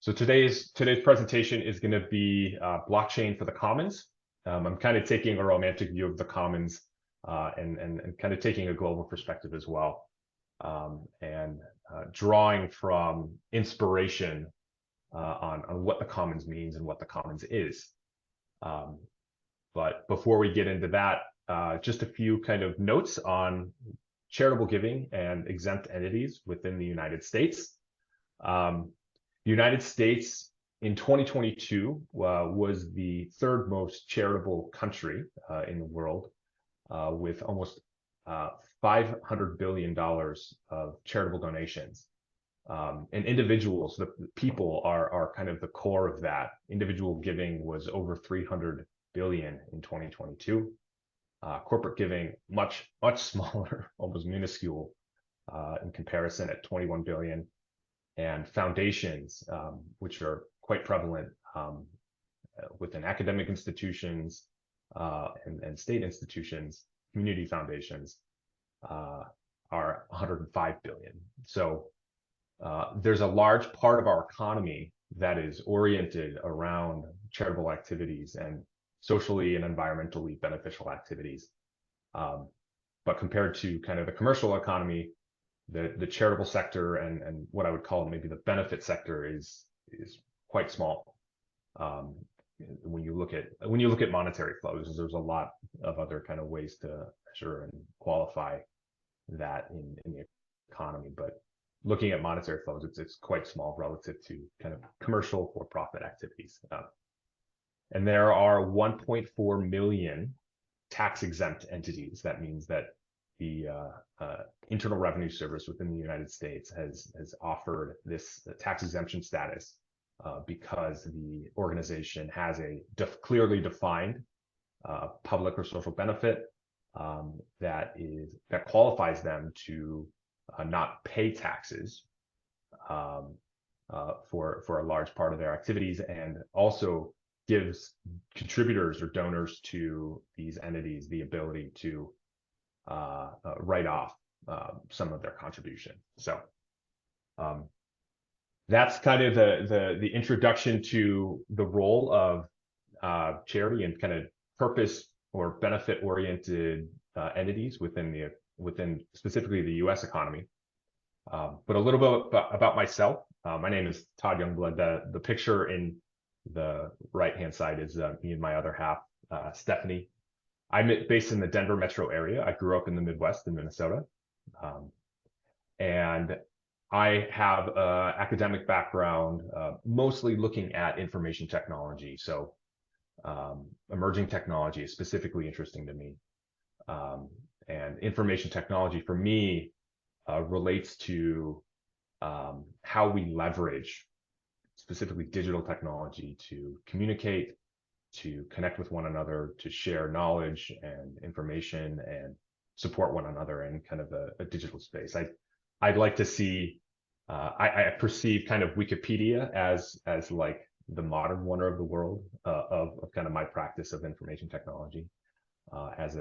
So today's presentation is going to be blockchain for the commons. I'm kind of taking a romantic view of the commons and kind of taking a global perspective as well, and drawing from inspiration on what the commons means and what the commons is. But before we get into that, just a few kind of notes on charitable giving and exempt entities within the United States. The United States in 2022 was the third most charitable country in the world, with almost $500 billion of charitable donations. And individuals, the people are kind of the core of that. Individual giving was over 300 billion in 2022. Corporate giving much smaller, almost minuscule in comparison at 21 billion. And foundations, which are quite prevalent within academic institutions and state institutions, community foundations, are 105 billion. So there's a large part of our economy that is oriented around charitable activities and socially and environmentally beneficial activities. But compared to kind of the commercial economy, the charitable sector and what I would call maybe the benefit sector is quite small. When you look at monetary flows, there's a lot of other kind of ways to measure and qualify that in the economy, but looking at monetary flows, it's quite small relative to kind of commercial for-profit activities. And there are 1.4 million tax-exempt entities. That means that the Internal Revenue Service within the United States has offered this tax exemption status because the organization has a clearly defined public or social benefit that qualifies them to not pay taxes for a large part of their activities, and also gives contributors or donors to these entities the ability to write off some of their contribution. So that's kind of the introduction to the role of charity and kind of purpose or benefit oriented entities within specifically the U.S. economy. But a little bit about myself. My name is Todd Youngblood. The picture in the right hand side is me and my other half, Stephanie. I'm based in the Denver metro area. I grew up in the Midwest in Minnesota. And I have an academic background, mostly looking at information technology. So emerging technology is specifically interesting to me. And information technology for me relates to how we leverage specifically digital technology to communicate, to connect with one another, to share knowledge and information and support one another in kind of a digital space. I'd like to see, I perceive kind of Wikipedia as like the modern wonder of the world of kind of my practice of information technology, as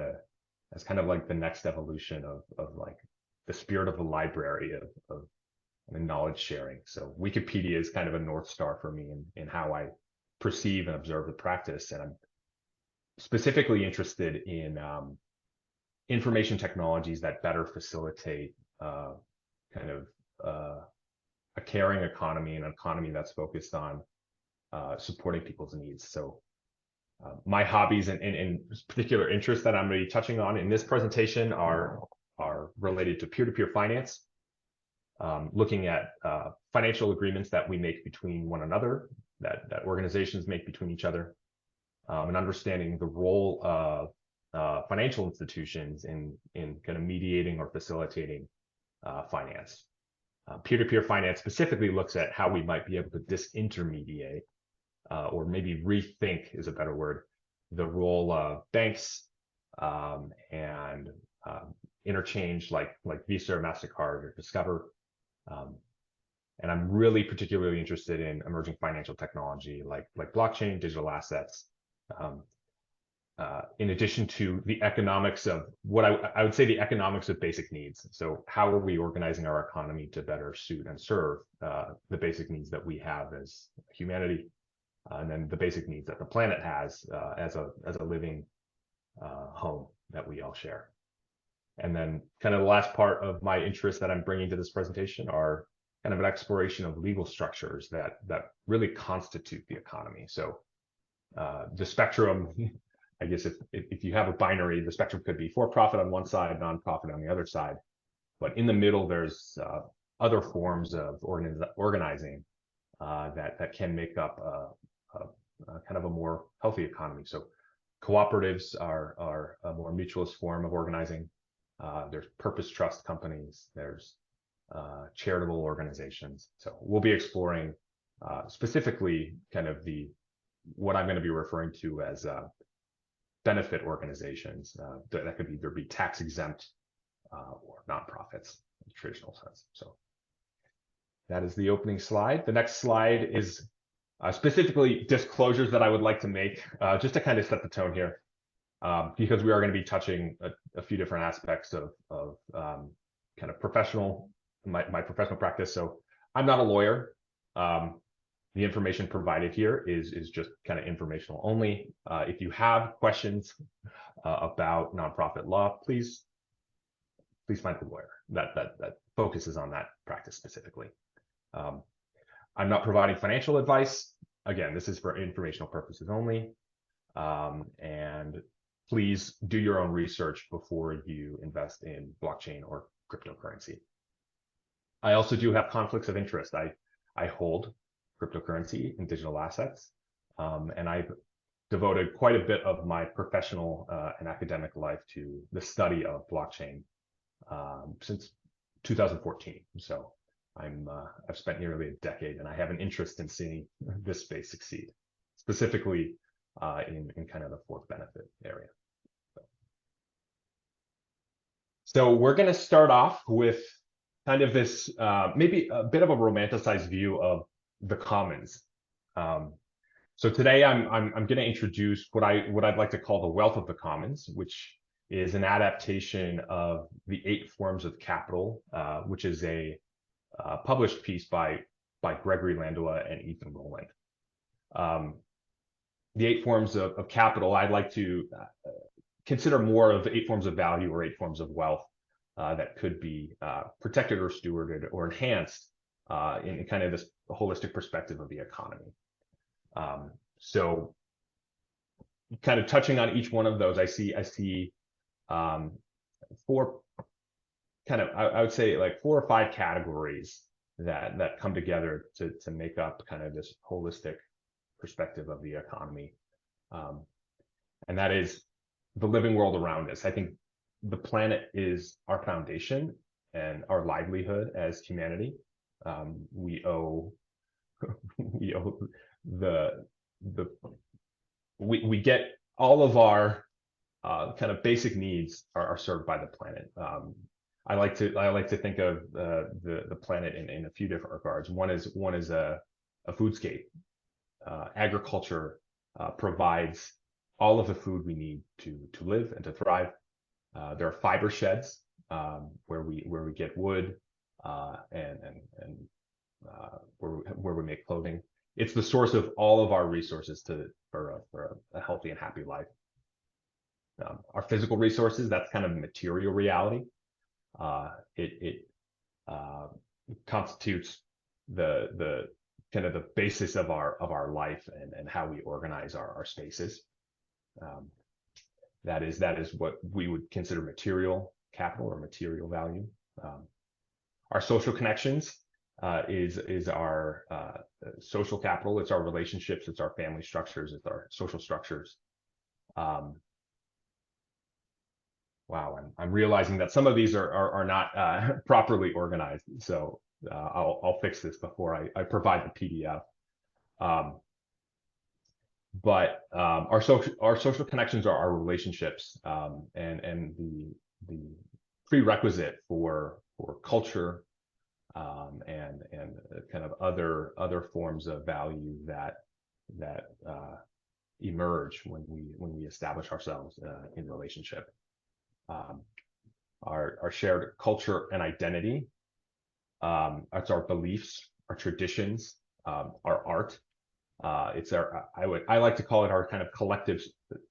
kind of like the next evolution of like the spirit of the library of knowledge sharing. So Wikipedia is kind of a North Star for me in how I perceive and observe the practice. And I'm specifically interested in information technologies that better facilitate kind of a caring economy, and an economy that's focused on supporting people's needs. So my hobbies and particular interests that I'm going to be touching on in this presentation are related to peer-to-peer finance, looking at financial agreements that we make between one another, that organizations make between each other, and understanding the role of financial institutions in kind of mediating or facilitating finance. Peer-to-peer finance specifically looks at how we might be able to disintermediate, or maybe rethink is a better word, the role of banks and interchange like Visa or MasterCard or Discover. And I'm really particularly interested in emerging financial technology like blockchain, digital assets. in addition to the economics of what I would say the economics of basic needs. So how are we organizing our economy to better suit and serve the basic needs that we have as humanity, and then the basic needs that the planet has as a living home that we all share. And then kind of the last part of my interest that I'm bringing to this presentation are kind of an exploration of legal structures that really constitute the economy. So the spectrum, I guess if you have a binary, the spectrum could be for-profit on one side, nonprofit on the other side. But in the middle, there's other forms of organizing that can make up kind of a more healthy economy. So cooperatives are a more mutualist form of organizing. There's purpose trust companies. There's charitable organizations. So we'll be exploring specifically kind of what I'm going to be referring to as benefit organizations that could either be tax exempt or nonprofits in the traditional sense. So that is the opening slide. The next slide is specifically disclosures that I would like to make just to kind of set the tone here, because we are going to be touching a few different aspects of kind of my professional practice. So I'm not a lawyer. The information provided here is just kind of informational only. If you have questions about nonprofit law, please find a lawyer that focuses on that practice specifically. I'm not providing financial advice. Again, this is for informational purposes only. And please do your own research before you invest in blockchain or cryptocurrency. I also do have conflicts of interest. I hold cryptocurrency and digital assets, and I've devoted quite a bit of my professional and academic life to the study of blockchain since 2014. So I've spent nearly a decade, and I have an interest in seeing this space succeed, specifically in kind of the fourth benefit area. So we're going to start off with kind of this maybe a bit of a romanticized view of the commons. So today I'm going to introduce what I'd like to call the wealth of the commons, which is an adaptation of the 8 forms of capital, which is a published piece by Gregory Landua and Ethan Rowland. The 8 forms of capital, I'd like to consider more of the 8 forms of value or 8 forms of wealth that could be protected or stewarded or enhanced in kind of this holistic perspective of the economy. So kind of touching on each one of those, I see 4 kind of, I would say like 4 or 5 categories that come together to make up kind of this holistic perspective of the economy. And that is the living world around us. I think the planet is our foundation and our livelihood as humanity. We get all of our kind of basic needs are served by the planet. I like to think of the planet in a few different regards. One is a foodscape. Agriculture provides all of the food we need to live and to thrive. There are fiber sheds where we get wood and where we make clothing. It's the source of all of our resources for a healthy and happy life. Our physical resources, that's kind of material reality. It constitutes the kind of the basis of our life and how we organize our spaces. That is what we would consider material capital or material value. Our social connections is our social capital. It's our relationships. It's our family structures. It's our social structures. Wow, I'm realizing that some of these are not properly organized. So I'll fix this before I provide the PDF. But our social connections are our relationships, and the prerequisite for culture and kind of other forms of value that emerge when we establish ourselves in relationship. Our shared culture and identity. It's our beliefs, our traditions, our art. It's I like to call it our kind of collective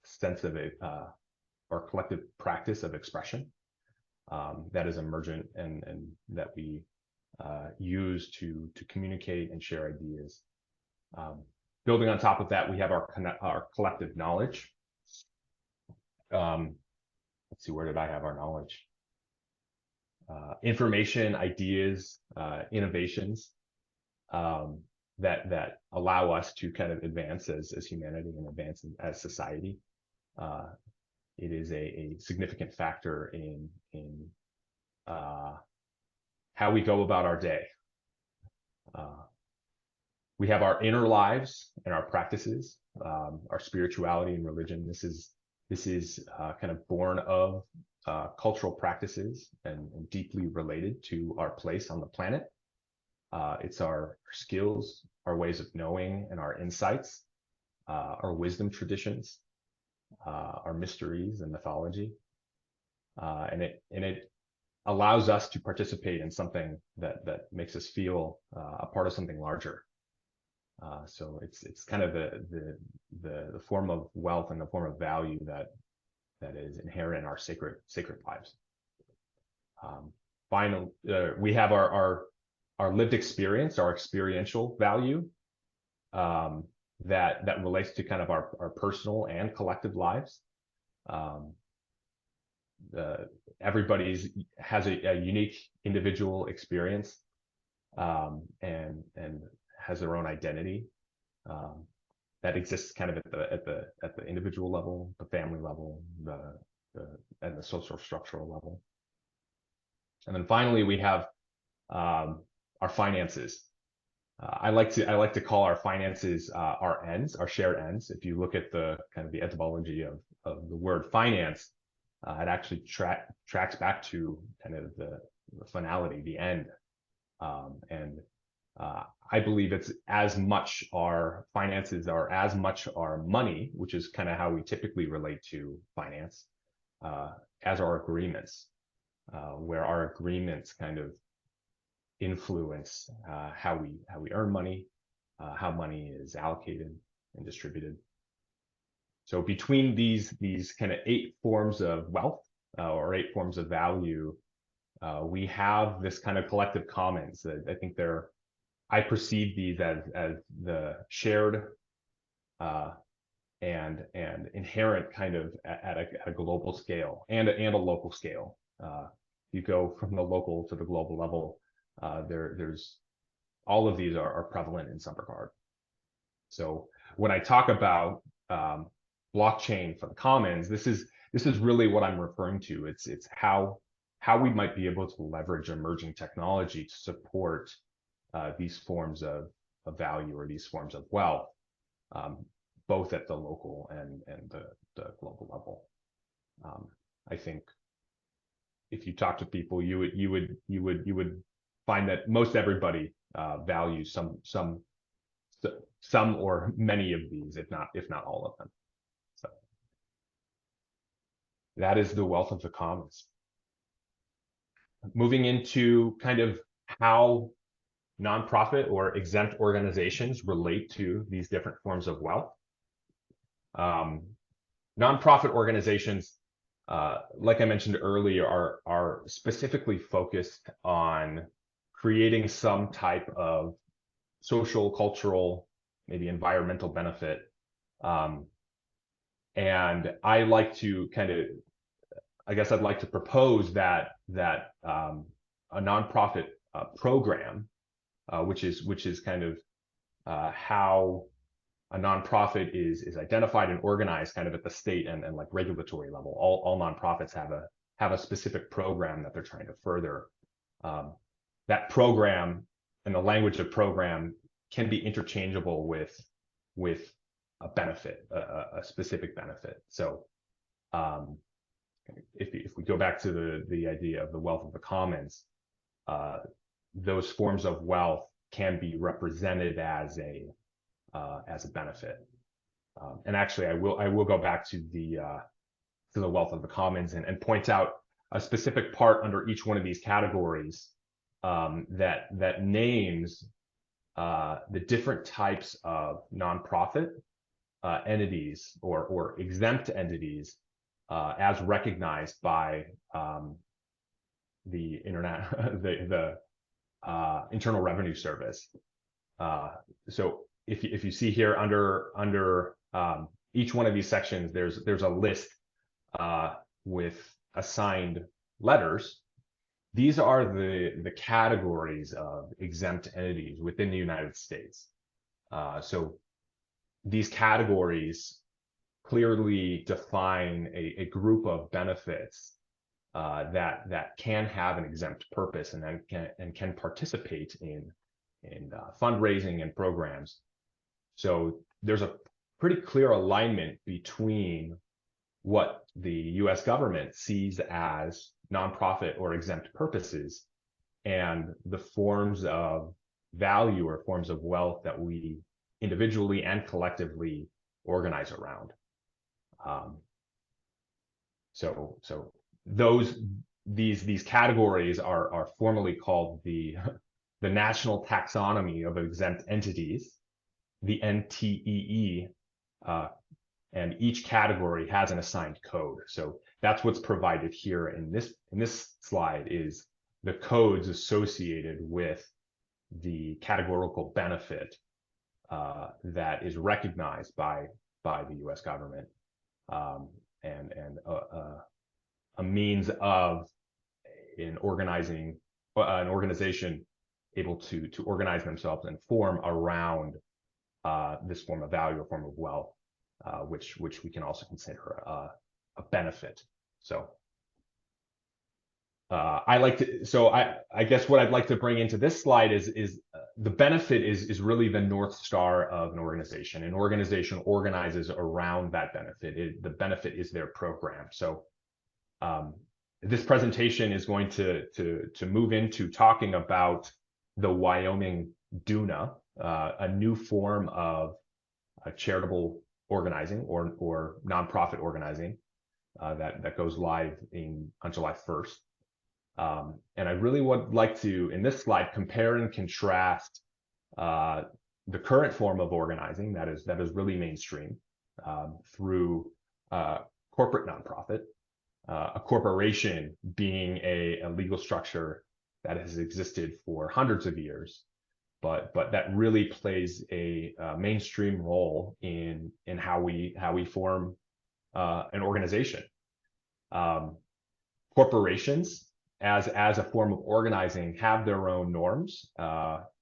sense of it, our collective practice of expression that is emergent and that we use to communicate and share ideas. Building on top of that, we have our collective knowledge. Let's see, where did I have our knowledge? Information, ideas, innovations that allow us to kind of advance as humanity and advance as society. It is a significant factor in how we go about our day. We have our inner lives and our practices, our spirituality and religion. This is kind of born of cultural practices and deeply related to our place on the planet. It's our skills, our ways of knowing, and our insights, our wisdom traditions, our mysteries and mythology, and it allows us to participate in something that makes us feel a part of something larger. So it's kind of the form of wealth and the form of value that is inherent in our sacred lives. Finally, we have our lived experience, our experiential value that relates to kind of our personal and collective lives. Everybody has a unique individual experience and has their own identity that exists kind of at the individual level, the family level, and the social structural level. And then finally, we have our finances. I like to call our finances our ends, our shared ends. If you look at the kind of the etymology of the word finance, it actually tracks back to kind of the finality, the end. I believe it's as much our finances are as much our money, which is kind of how we typically relate to finance, as our agreements, where our agreements kind of influence how we earn money, how money is allocated and distributed. So between these kind of 8 forms of wealth or 8 forms of value, we have this kind of collective commons. I think I perceive these as the shared and inherent kind of at a global scale and a local scale. You go from the local to the global level. There's all of these are prevalent in some regard. So when I talk about blockchain for the commons, this is really what I'm referring to. It's how we might be able to leverage emerging technology to support these forms of value or these forms of wealth, both at the local and the global level. I think if you talk to people, you would find that most everybody values some or many of these, if not all of them. So that is the wealth of the commons. Moving into kind of how nonprofit or exempt organizations relate to these different forms of wealth. Nonprofit organizations, like I mentioned earlier, are specifically focused on creating some type of social, cultural, maybe environmental benefit. And I like to I'd like to propose that a nonprofit program, which is kind of how a nonprofit is identified and organized kind of at the state and like regulatory level. All nonprofits have a specific program that they're trying to further. That program and the language of program can be interchangeable with a benefit, a specific benefit. So if we go back to the idea of the wealth of the commons, those forms of wealth can be represented as a benefit. And actually, I will go back to the wealth of the commons and point out a specific part under each one of these categories that names the different types of nonprofit entities or exempt entities as recognized by the internet the Internal Revenue Service. So if you see here under each one of these sections, there's a list with assigned letters. These are the categories of exempt entities within the United States. So these categories clearly define a group of benefits that can have an exempt purpose and can participate in fundraising and programs. So there's a pretty clear alignment between what the U.S. government sees as nonprofit or exempt purposes and the forms of value or forms of wealth that we individually and collectively organize around. So these categories are formally called the National Taxonomy of Exempt Entities, the NTEE, and each category has an assigned code. So that's what's provided here in this slide is the codes associated with the categorical benefit that is recognized by the U.S. government and a means of an organization able to organize themselves and form around this form of value or form of wealth, which we can also consider a benefit. So I guess what I'd like to bring into this slide is the benefit is really the North Star of an organization. An organization organizes around that benefit. The benefit is their program. So this presentation is going to move into talking about the Wyoming DUNA, a new form of charitable organizing or nonprofit organizing that goes live on July 1st. And I really would like to, in this slide, compare and contrast the current form of organizing that is really mainstream through corporate nonprofit, a corporation being a legal structure that has existed for hundreds of years, but that really plays a mainstream role in how we form an organization. Corporations as a form of organizing have their own norms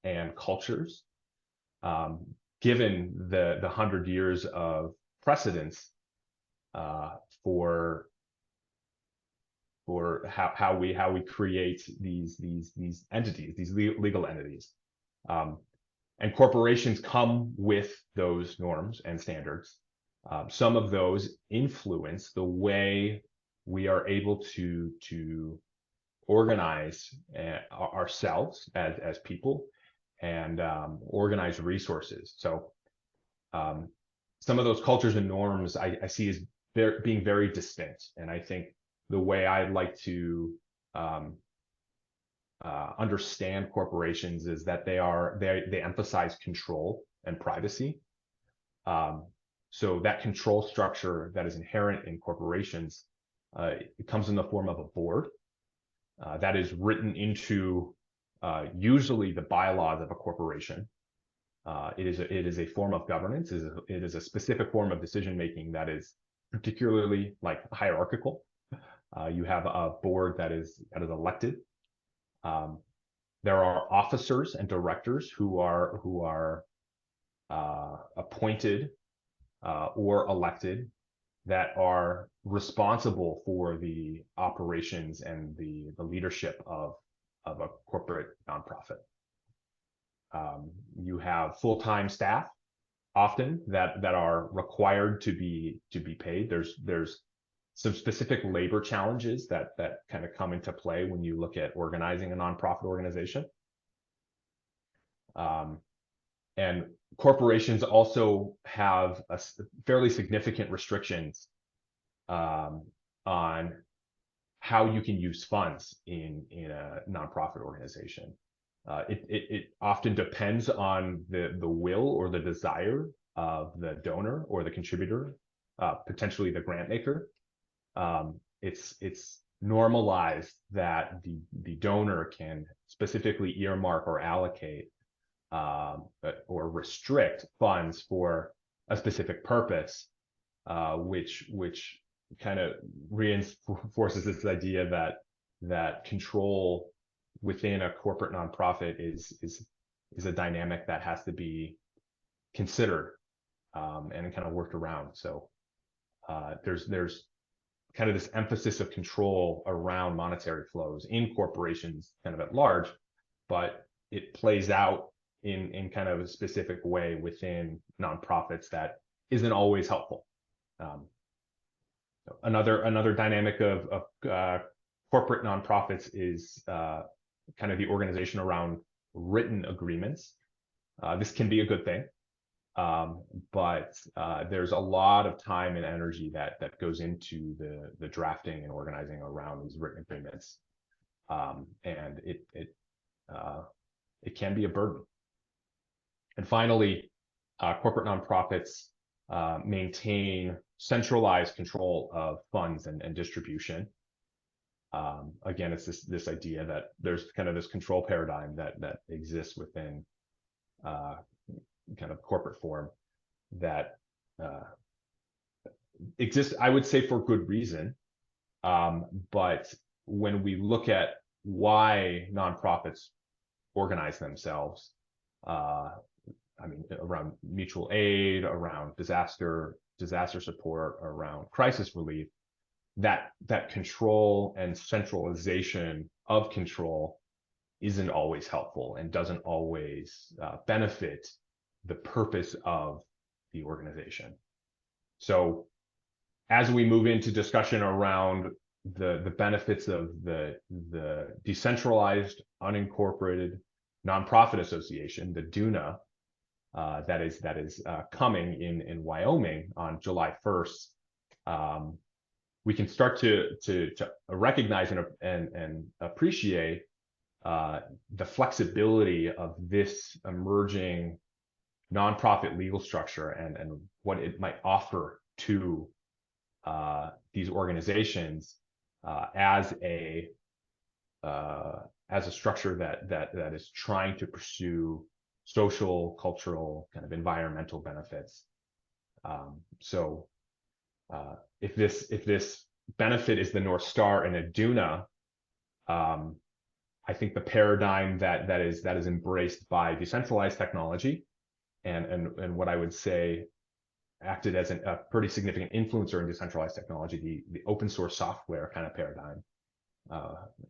and cultures, given the 100 years of precedence for how we create these entities, these legal entities. And corporations come with those norms and standards. Some of those influence the way we are able to organize ourselves as people and organize resources. So some of those cultures and norms I see as being very distinct. And I think the way I'd like to understand corporations is that they emphasize control and privacy. So that control structure that is inherent in corporations, it comes in the form of a board that is written into usually the bylaws of a corporation. It is a form of governance. It is a specific form of decision making that is particularly like hierarchical. You have a board that is elected. There are officers and directors who are appointed or elected that are responsible for the operations and the leadership of a corporate nonprofit. You have full-time staff often that are required to be paid. There's some specific labor challenges that kind of come into play when you look at organizing a nonprofit organization. And corporations also have fairly significant restrictions on how you can use funds in a nonprofit organization. It often depends on the will or the desire of the donor or the contributor, potentially the grant maker. It's normalized that the donor can specifically earmark or allocate or restrict funds for a specific purpose, which kind of reinforces this idea that control within a corporate nonprofit is a dynamic that has to be considered and kind of worked around. So there's kind of this emphasis of control around monetary flows in corporations kind of at large, but it plays out in kind of a specific way within nonprofits that isn't always helpful. Another dynamic of corporate nonprofits is kind of the organization around written agreements. This can be a good thing, but there's a lot of time and energy that goes into the drafting and organizing around these written agreements, and it can be a burden. And finally, corporate nonprofits maintain centralized control of funds and distribution. Again, it's this idea that there's kind of this control paradigm that exists within kind of corporate form that exists, I would say, for good reason. But when we look at why nonprofits organize themselves, I mean, around mutual aid, around disaster support, around crisis relief, that control and centralization of control isn't always helpful and doesn't always benefit the purpose of the organization. So as we move into discussion around the benefits of the decentralized unincorporated nonprofit association, the DUNA, that is coming in Wyoming on July 1st, we can start to recognize and appreciate the flexibility of this emerging nonprofit legal structure and what it might offer to these organizations as a structure that is trying to pursue social, cultural, kind of environmental benefits. So if this benefit is the North Star in a DUNA, I think the paradigm that is embraced by decentralized technology and what I would say acted as a pretty significant influencer in decentralized technology, the open source software kind of paradigm,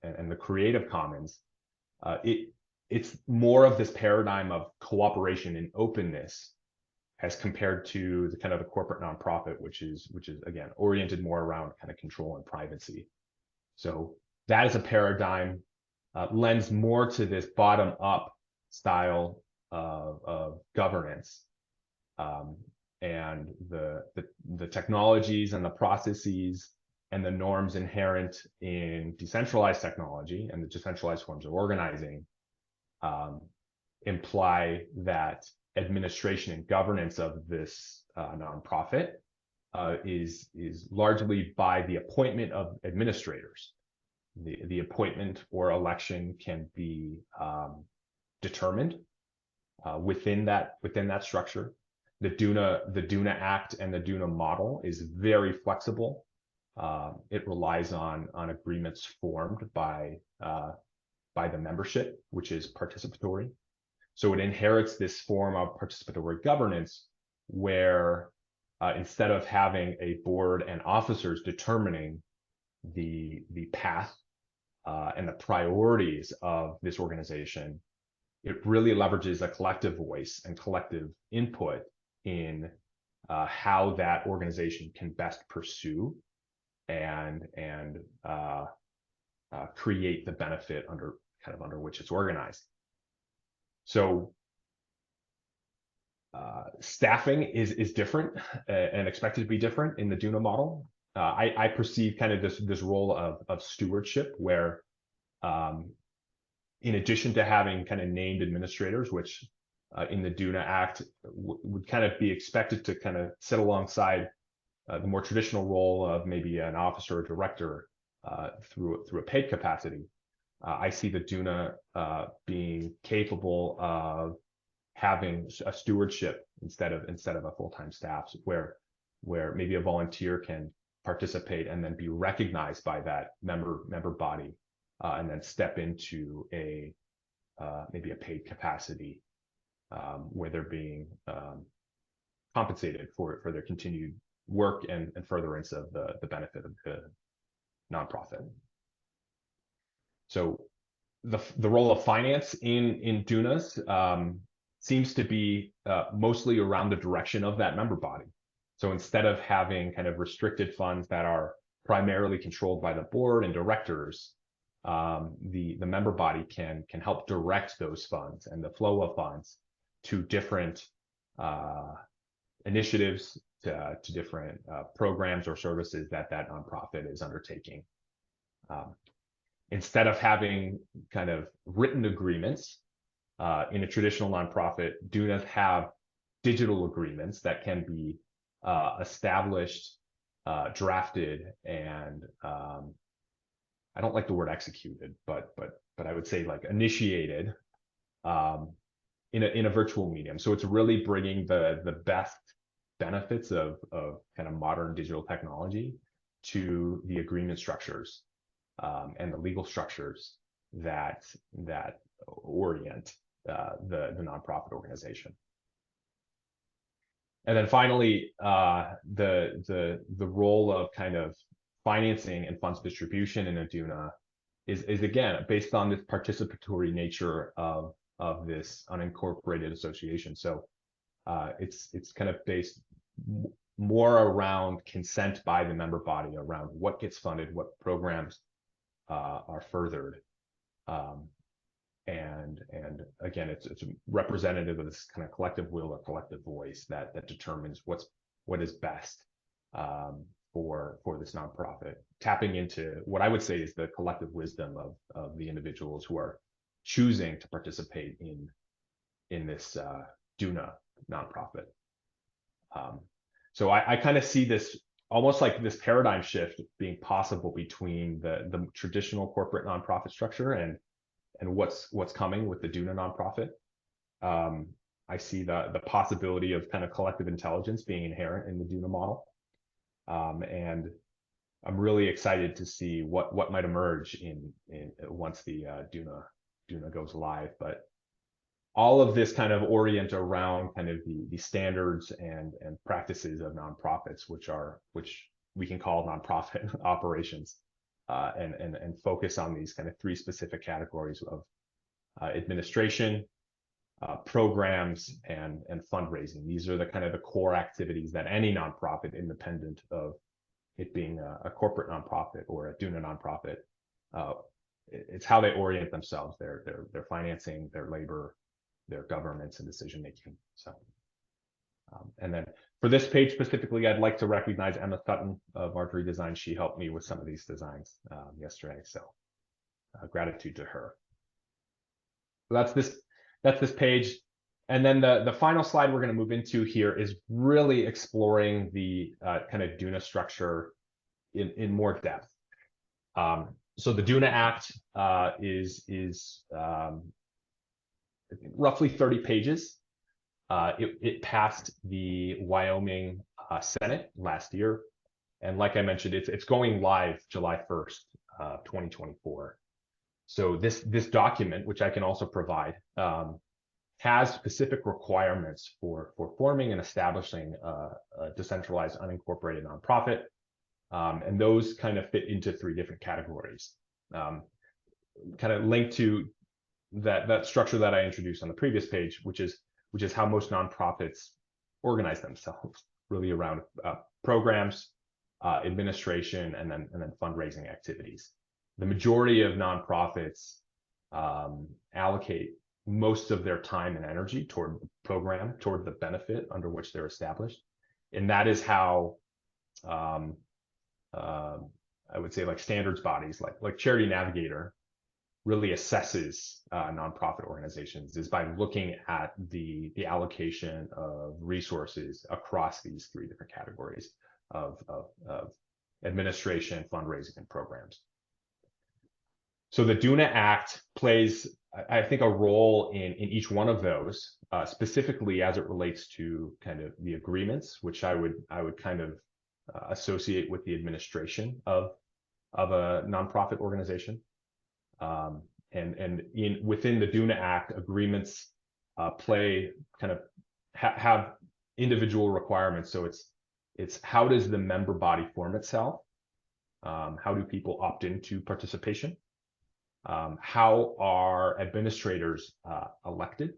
and the Creative Commons, it's more of this paradigm of cooperation and openness as compared to the kind of the corporate nonprofit, which is again oriented more around kind of control and privacy. So that is a paradigm lends more to this bottom up style of governance, and the technologies and the processes and the norms inherent in decentralized technology and the decentralized forms of organizing imply that administration and governance of this nonprofit is largely by the appointment of administrators. The appointment or election can be determined within that structure. The DUNA Act and the DUNA model is very flexible. It relies on agreements formed by the membership, which is participatory. So it inherits this form of participatory governance where instead of having a board and officers determining the path and the priorities of this organization, it really leverages a collective voice and collective input in how that organization can best pursue and create the benefit under which it's organized. So Staffing is different and expected to be different in the DUNA model. I perceive kind of this role of stewardship where, in addition to having kind of named administrators, which in the DUNA Act would kind of be expected to kind of sit alongside the more traditional role of maybe an officer or director through a paid capacity. I see the DUNA being capable of having a stewardship instead of a full-time staff, where maybe a volunteer can participate and then be recognized by that member body, and then step into maybe a paid capacity where they're being compensated for their continued work and furtherance of the benefit of the nonprofit. So the role of finance in DUNAs seems to be mostly around the direction of that member body. So instead of having kind of restricted funds that are primarily controlled by the board and directors, the member body can help direct those funds and the flow of funds to different initiatives, to different programs or services that nonprofit is undertaking. Instead of having kind of written agreements in a traditional nonprofit, DUNAs have digital agreements that can be established, drafted, and I don't like the word executed, but I would say like initiated in a virtual medium. So it's really bringing the best benefits of kind of modern digital technology to the agreement structures and the legal structures that orient the nonprofit organization. And then finally, the role of kind of financing and funds distribution in a DUNA is again based on this participatory nature of this unincorporated association. So it's kind of based more around consent by the member body around what gets funded, what programs are furthered, and again, it's representative of this kind of collective will or collective voice that determines what is best for this nonprofit, tapping into what I would say is the collective wisdom of the individuals who are choosing to participate in this DUNA nonprofit. So I kind of see this almost like this paradigm shift being possible between the traditional corporate nonprofit structure and what's coming with the DUNA nonprofit. I see the possibility of kind of collective intelligence being inherent in the DUNA model. And I'm really excited to see what might emerge in once the DUNA goes live. But all of this kind of orient around kind of the standards and practices of nonprofits, which we can call nonprofit operations, and focus on these kind of three specific categories of administration, programs, and fundraising. These are the kind of the core activities that any nonprofit, independent of it being a corporate nonprofit or a DUNA nonprofit, it's how they orient themselves, their financing, their labor, their governance and decision making. So, and then for this page specifically, I'd like to recognize Emma Sutton of Marjorie Design. She helped me with some of these designs yesterday, so gratitude to her. So that's this page. And then the final slide we're going to move into here is really exploring the kind of DUNA structure in more depth. So the DUNA Act is roughly 30 pages. It passed the Wyoming Senate last year. And like I mentioned, it's going live July 1st, 2024. So this document, which I can also provide, has specific requirements for forming and establishing a decentralized unincorporated nonprofit. And those kind of fit into three different categories. Kind of linked to that structure that I introduced on the previous page, which is how most nonprofits organize themselves, really around programs, administration, and then fundraising activities. The majority of nonprofits allocate most of their time and energy toward the program, toward the benefit under which they're established. And that is how um, I would say like standards bodies like Charity Navigator really assesses nonprofit organizations, is by looking at the allocation of resources across these three different categories of administration, fundraising, and programs. So the DUNA Act plays, I think, a role in each one of those, specifically as it relates to kind of the agreements, which I would kind of associate with the administration of a nonprofit organization. And within the DUNA Act, agreements play kind of have individual requirements. So it's how does the member body form itself? How do people opt into participation? How are administrators elected?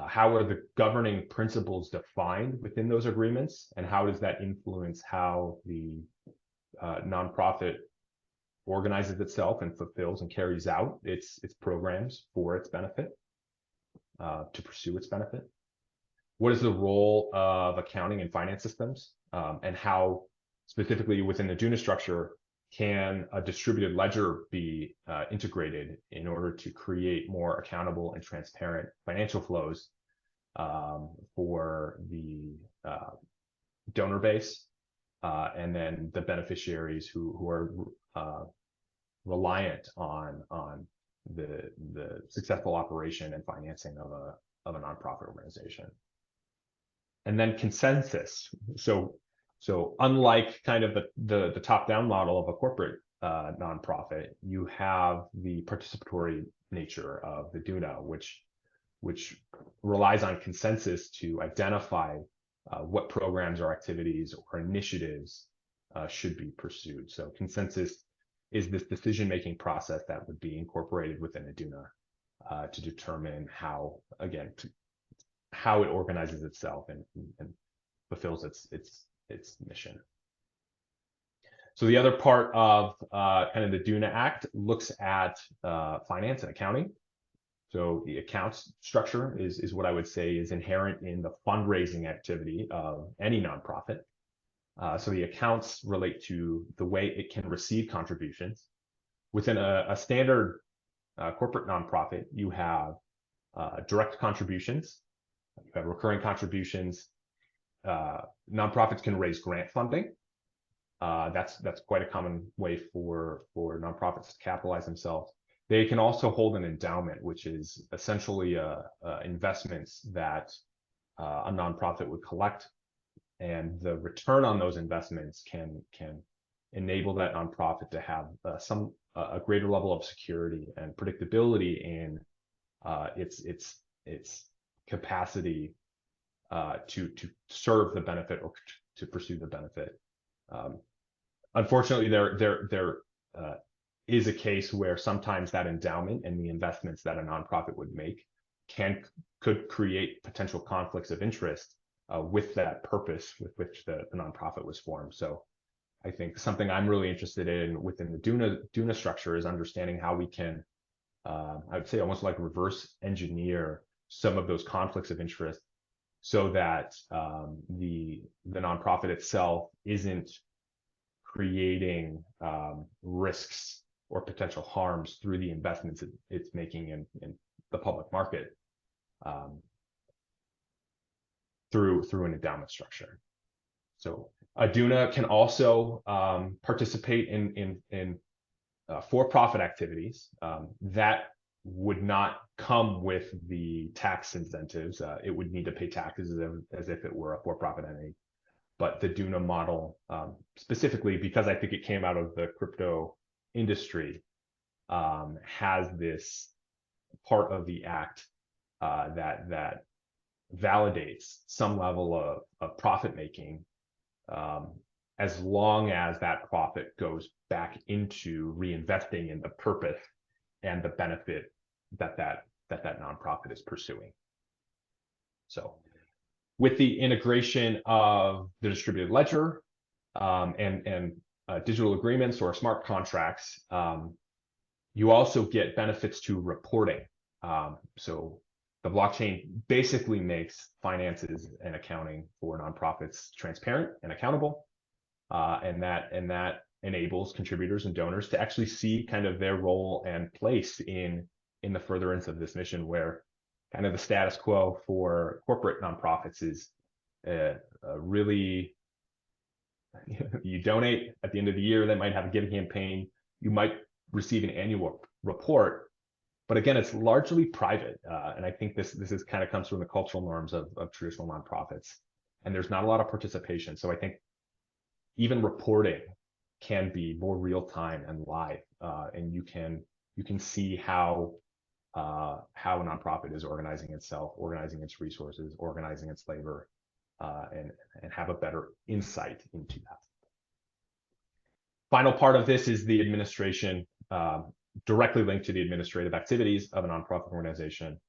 How are the governing principles defined within those agreements? And how does that influence how the nonprofit organizes itself and fulfills and carries out its programs for its benefit, to pursue its benefit? What is the role of accounting and finance systems, and how specifically within the DUNA structure can a distributed ledger be integrated in order to create more accountable and transparent financial flows for the donor base, and then the beneficiaries who are reliant on the successful operation and financing of a nonprofit organization. And then consensus. So unlike kind of the top-down model of a corporate nonprofit, you have the participatory nature of the DUNA, which relies on consensus to identify what programs or activities or initiatives should be pursued. So consensus is this decision-making process that would be incorporated within a DUNA to determine how, again, how it organizes itself and fulfills its mission. So the other part of kind of the DUNA Act looks at finance and accounting. So the accounts structure is what I would say is inherent in the fundraising activity of any nonprofit. So the accounts relate to the way it can receive contributions. Within a standard corporate nonprofit, you have direct contributions, you have recurring contributions. Nonprofits can raise grant funding. That's quite a common way for nonprofits to capitalize themselves. They can also hold an endowment, which is essentially investments that a nonprofit would collect, and the return on those investments can enable that nonprofit to have a greater level of security and predictability in its capacity to serve the benefit or to pursue the benefit. Unfortunately, there is a case where sometimes that endowment and the investments that a nonprofit would make could create potential conflicts of interest with that purpose with which the nonprofit was formed. So I think something I'm really interested in within the DUNA structure is understanding how we can, I would say, almost like reverse engineer some of those conflicts of interest, so that the nonprofit itself isn't creating risks or potential harms through the investments it's making in the public market through an endowment structure. So a DUNA can also participate in for-profit activities that would not come with the tax incentives. It would need to pay taxes as if it were a for-profit entity. But the DUNA model, specifically because I think it came out of the crypto industry, has this part of the act that validates some level of profit making, as long as that profit goes back into reinvesting in the purpose and the benefit that nonprofit is pursuing. So with the integration of the distributed ledger and digital agreements or smart contracts, you also get benefits to reporting. So the blockchain basically makes finances and accounting for nonprofits transparent and accountable, and that enables contributors and donors to actually see kind of their role and place in the furtherance of this mission, where kind of the status quo for corporate nonprofits is really, you donate at the end of the year, they might have a giving campaign, you might receive an annual report, but again, it's largely private. And I think this is kind of comes from the cultural norms of traditional nonprofits, and there's not a lot of participation. So I think even reporting can be more real time and live, and you can see how a nonprofit is organizing itself, organizing its resources, organizing its labor, and have a better insight into that. Final part of this is the administration, directly linked to the administrative activities of a nonprofit organization.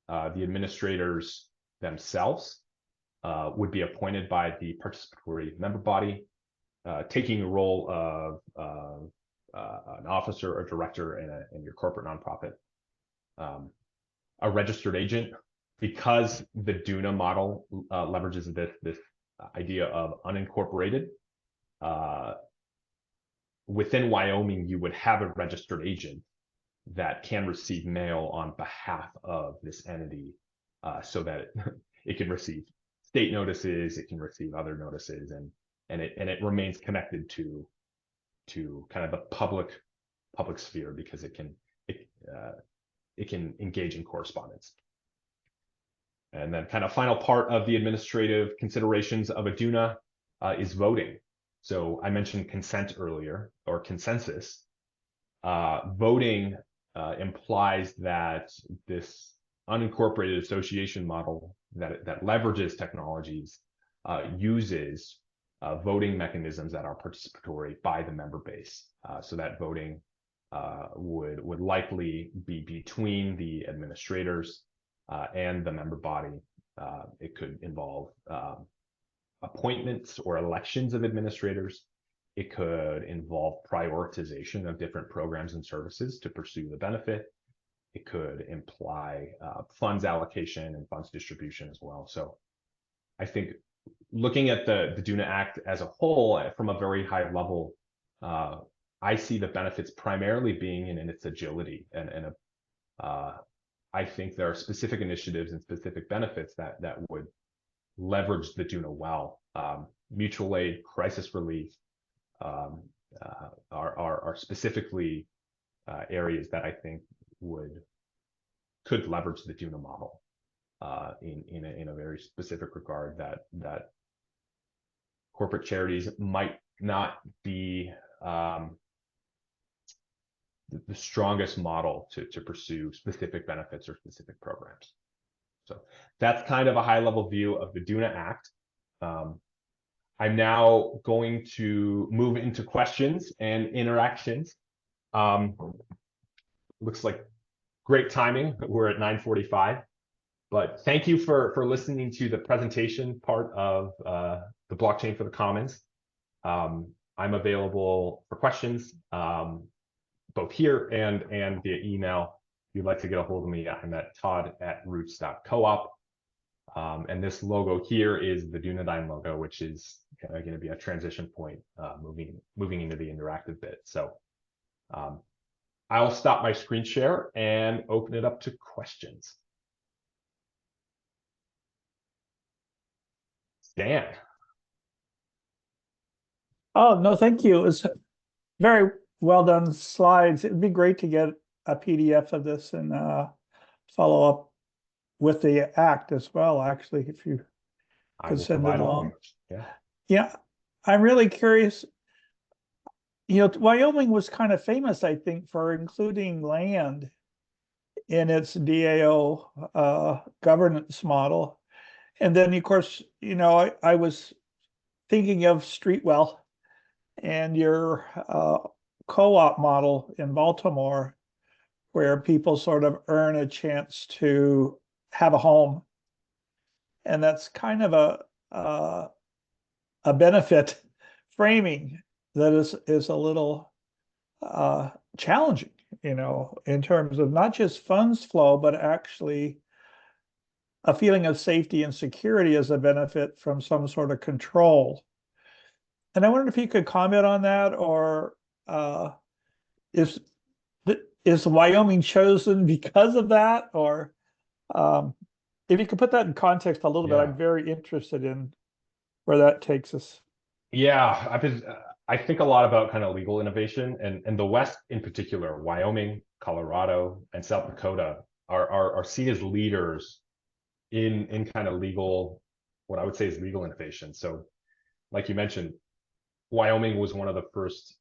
The administrators themselves would be appointed by the participatory member body, taking the role of an officer or director in your corporate nonprofit. A registered agent, because the DUNA model leverages this idea of unincorporated. Within Wyoming, you would have a registered agent that can receive mail on behalf of this entity, so that it can receive state notices, it can receive other notices, and it remains connected to kind of the public sphere, because it can engage in correspondence. And then kind of final part of the administrative considerations of a DUNA is voting. So I mentioned consent earlier, or consensus. Voting implies that this unincorporated association model that leverages technologies uses voting mechanisms that are participatory by the member base. So that voting would likely be between the administrators and the member body. It could involve appointments or elections of administrators. It could involve prioritization of different programs and services to pursue the benefit. It could imply funds allocation and funds distribution as well. So I think looking at the DUNA Act as a whole from a very high level, I see the benefits primarily being in its agility, and I think there are specific initiatives and specific benefits that would leverage the DUNA well. Mutual aid, crisis relief are specifically areas that I think could leverage the DUNA model in a very specific regard that corporate charities might not be the strongest model to pursue specific benefits or specific programs. So that's kind of a high level view of the DUNA Act. I'm now going to move into questions and interactions. Looks like great timing. We're at 9:45, but thank you for listening to the presentation part of the blockchain for the commons. I'm available for questions, both here and via email. If you'd like to get a hold of me, I'm at todd@roots.coop. And this logo here is the Dunadigm logo, which is going to be a transition point moving into the interactive bit. So I'll stop my screen share and open it up to questions. Dan. Oh, no, thank you. It was very well done slides. It'd be great to get a PDF of this and follow up with the act as well, actually, if you could send it along. Yeah, I'm really curious. Wyoming was kind of famous, I think, for including land in its DAO governance model. And then, of course, I was thinking of Streetwell and your co-op model in Baltimore, where people sort of earn a chance to have a home. And that's kind of a benefit framing that is a little challenging in terms of not just funds flow, but actually a feeling of safety and security as a benefit from some sort of control. And I wondered if you could comment on that, or is is Wyoming chosen because of that, or if you could put that in context a little bit, I'm very interested in where that takes us. Yeah, I think a lot about kind of legal innovation, and the West in particular, Wyoming, Colorado, and South Dakota are seen as leaders in kind of legal, what I would say is legal innovation. So, like you mentioned, Wyoming was one of the first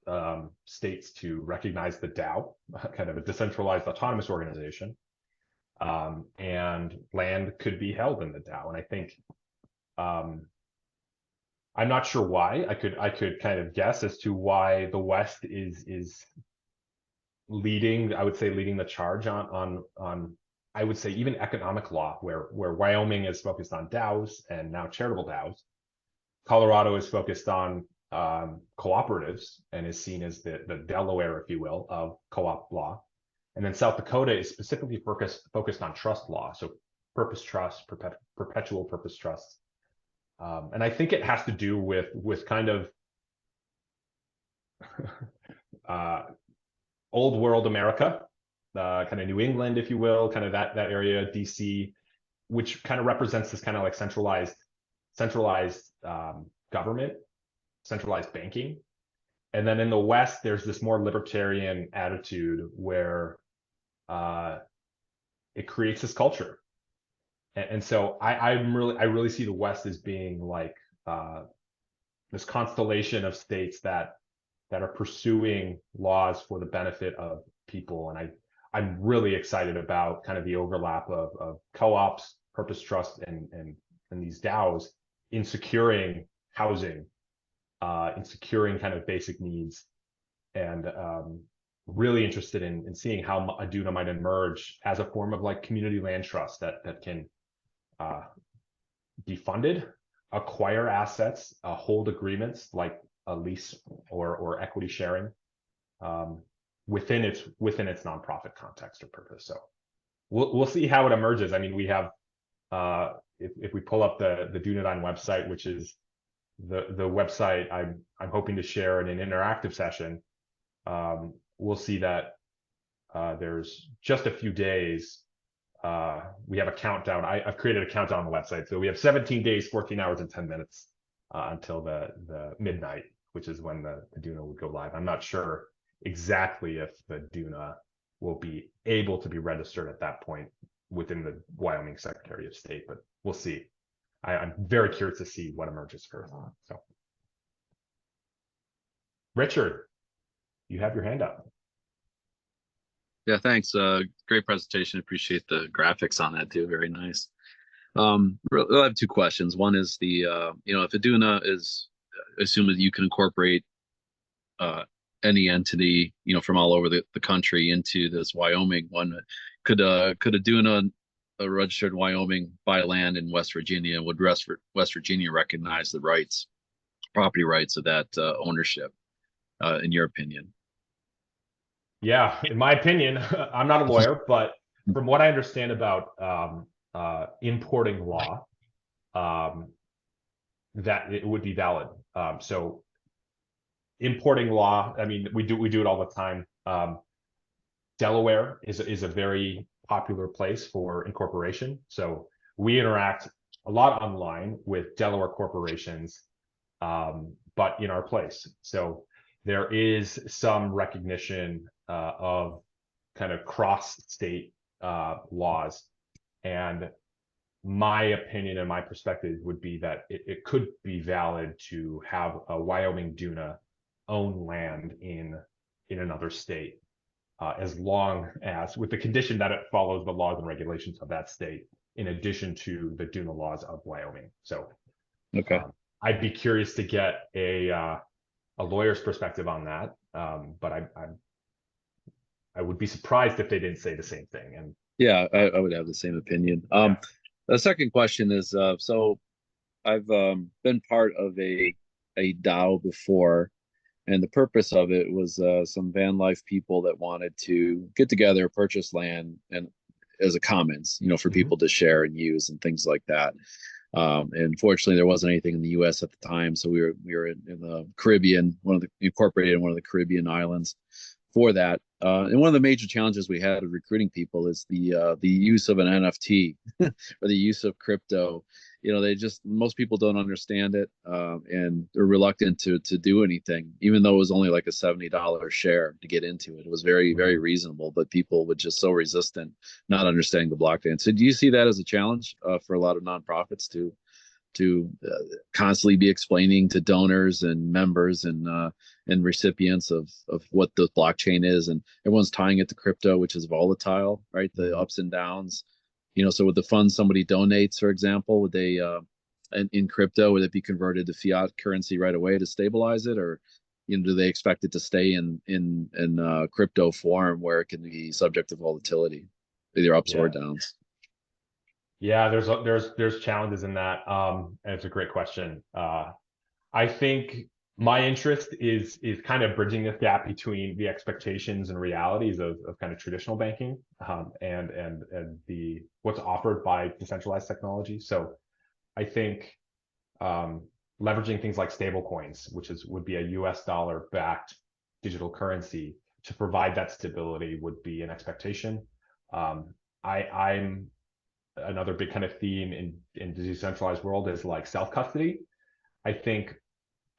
states to recognize the DAO, kind of a decentralized autonomous organization, and land could be held in the DAO. And I think I'm not sure why. I could kind of guess as to why the West is leading. I would say leading the charge on I would say even economic law, where Wyoming is focused on DAOs and now charitable DAOs. Colorado is focused on cooperatives and is seen as the Delaware, if you will, of co-op law. And then South Dakota is specifically focused on trust law, so purpose trust, perpetual purpose trusts. And I think it has to do with kind of old world America, kind of New England, if you will, kind of that area, DC, which kind of represents this kind of like centralized government, centralized banking. And then in the West, there's this more libertarian attitude where it creates this culture. And so I really see the West as being like this constellation of states that are pursuing laws for the benefit of people. And I'm really excited about kind of the overlap of co-ops, purpose trust, and these DAOs in securing housing, in securing kind of basic needs, and really interested in seeing how a DUNA might emerge as a form of like community land trust that can be funded, acquire assets, hold agreements like a lease or equity sharing within its nonprofit context or purpose. So we'll see how it emerges. I mean, we have if we pull up the DUNA website, which is the website I'm hoping to share in an interactive session, we'll see that there's just a few days. We have a countdown. I've created a countdown on the website. So we have 17 days, 14 hours, and 10 minutes until the midnight, which is when the DUNA would go live. I'm not sure exactly if the DUNA will be able to be registered at that point within the Wyoming Secretary of State, but we'll see. I'm very curious to see what emerges first. So, Richard, you have your hand up. Yeah, thanks. Great presentation. Appreciate the graphics on that too. Very nice. I have two questions. One is if a DUNA is assuming that you can incorporate any entity, from all over the country into this Wyoming one, could a DUNA, a registered Wyoming, buy land in West Virginia? Would West Virginia recognize the property rights of that ownership, in your opinion? Yeah, in my opinion, I'm not a lawyer, but from what I understand about importing law, that it would be valid. So importing law, I mean, we do it all the time. Delaware is a very popular place for incorporation. So we interact a lot online with Delaware corporations, but in our place. So there is some recognition of kind of cross-state laws. And my opinion and my perspective would be that it could be valid to have a Wyoming DUNA own land in another state, as long as, with the condition that it follows the laws and regulations of that state, in addition to the DUNA laws of Wyoming. So okay. I'd be curious to get a lawyer's perspective on that, but I would be surprised if they didn't say the same thing. And yeah, I would have the same opinion. Yeah. The second question is, so I've been part of a DAO before, And the purpose of it was some van life people that wanted to get together, purchase land, and as a commons, for people to share and use and things like that. And fortunately, there wasn't anything in the U.S. at the time, so we were in the Caribbean, incorporated in one of the Caribbean islands for that. And one of the major challenges we had with recruiting people is the use of an NFT or the use of crypto. Most people don't understand it, and they're reluctant to do anything, even though it was only like a $70 share to get into it. It was very, very reasonable, but people were just so resistant, not understanding the blockchain. So do you see that as a challenge for a lot of nonprofits to constantly be explaining to donors and members and recipients of what the blockchain is, and everyone's tying it to crypto, which is volatile, right? The ups and downs. So with the funds somebody donates, for example, would they in crypto, would it be converted to fiat currency right away to stabilize it, or do they expect it to stay in crypto form where it can be subject to volatility, either ups or downs? Yeah, there's challenges in that, and it's a great question. I think my interest is kind of bridging this gap between the expectations and realities of kind of traditional banking, and the what's offered by decentralized technology. So I think leveraging things like stable coins, which would be a US dollar backed digital currency, to provide that stability would be an expectation. I'm another big kind of theme in the decentralized world is like self-custody. I think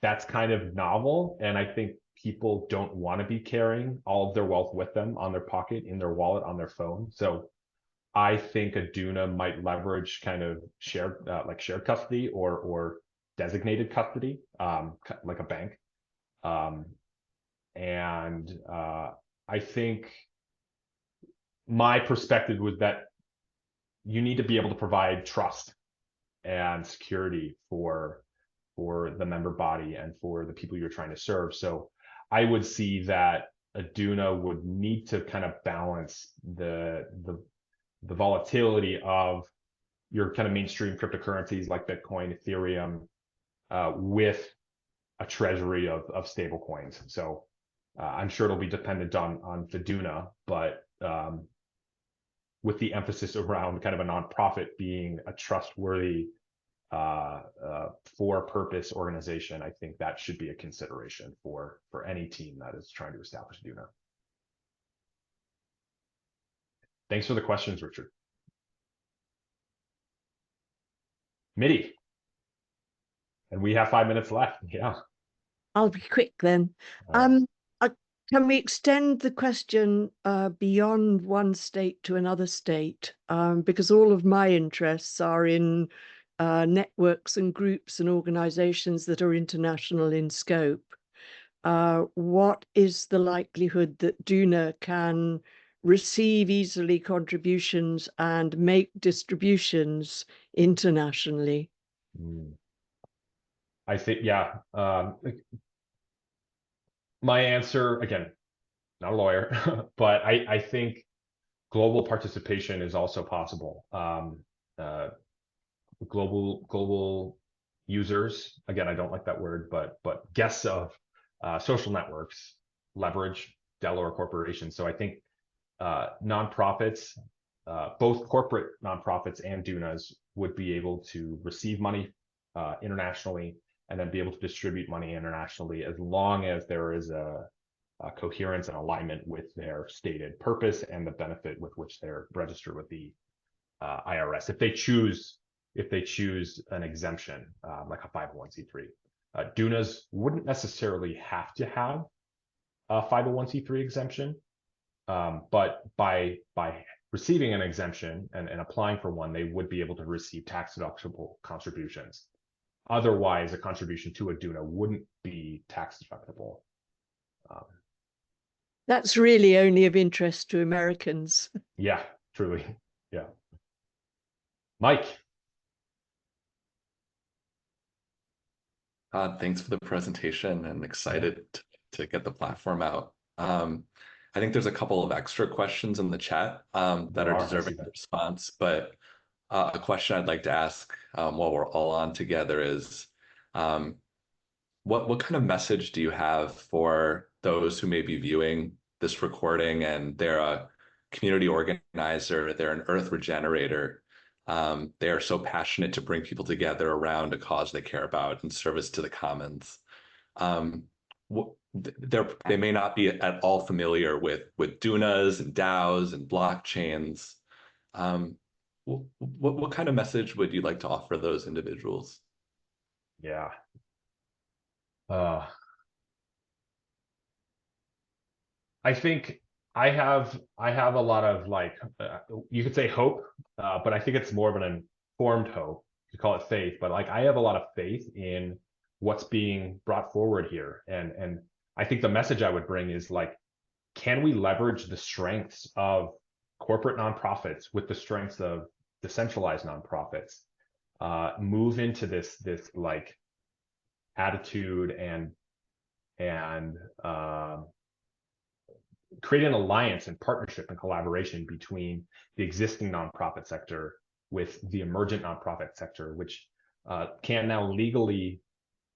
that's kind of novel, and I think people don't want to be carrying all of their wealth with them on their pocket, in their wallet, on their phone. So I think a DUNA might leverage kind of shared custody or designated custody, like a bank. And I think my perspective was that you need to be able to provide trust and security for the member body and for the people you're trying to serve. So I would see that a DUNA would need to kind of balance the volatility of your kind of mainstream cryptocurrencies like Bitcoin, Ethereum, with a treasury of stable coins. So I'm sure it'll be dependent on the DUNA, but with the emphasis around kind of a nonprofit being a trustworthy for purpose organization, I think that should be a consideration for any team that is trying to establish DUNA. Thanks for the questions, Richard. Mitty, and we have 5 minutes left. Yeah, I'll be quick then. Can we extend the question beyond one state to another state? Because all of my interests are in networks and groups and organizations that are international in scope. What is the likelihood that DUNA can receive easily contributions and make distributions internationally? I think, yeah. My answer, again, not a lawyer, but I think global participation is also possible. Global users, again, I don't like that word, but guests of social networks leverage Delaware corporations. So I think nonprofits, both corporate nonprofits and DUNAs, would be able to receive money internationally and then be able to distribute money internationally, as long as there is a coherence and alignment with their stated purpose and the benefit with which they're registered with the IRS. If they choose an exemption, like a 501c3, DUNAs wouldn't necessarily have to have a 501c3 exemption, but by receiving an exemption and applying for one, they would be able to receive tax deductible contributions. Otherwise, a contribution to a DUNA wouldn't be tax deductible. That's really only of interest to Americans. Yeah, truly. Yeah. Mike. Thanks for the presentation, and excited to get the platform out. I think there's a couple of extra questions in the chat that are deserving of response, but a question I'd like to ask while we're all on together is, what kind of message do you have for those who may be viewing this recording and they're a community organizer, they're an earth regenerator, they are so passionate to bring people together around a cause they care about in service to the commons. They may not be at all familiar with DUNAs and DAOs and blockchains. What kind of message would you like to offer those individuals? Yeah. I think I have a lot of like you could say hope, but I think it's more of an informed hope. You could call it faith, but like I have a lot of faith in what's being brought forward here, and I think the message I would bring is like, can we leverage the strengths of corporate nonprofits with the strengths of decentralized nonprofits, move into this like attitude and create an alliance and partnership and collaboration between the existing nonprofit sector with the emergent nonprofit sector, which can now legally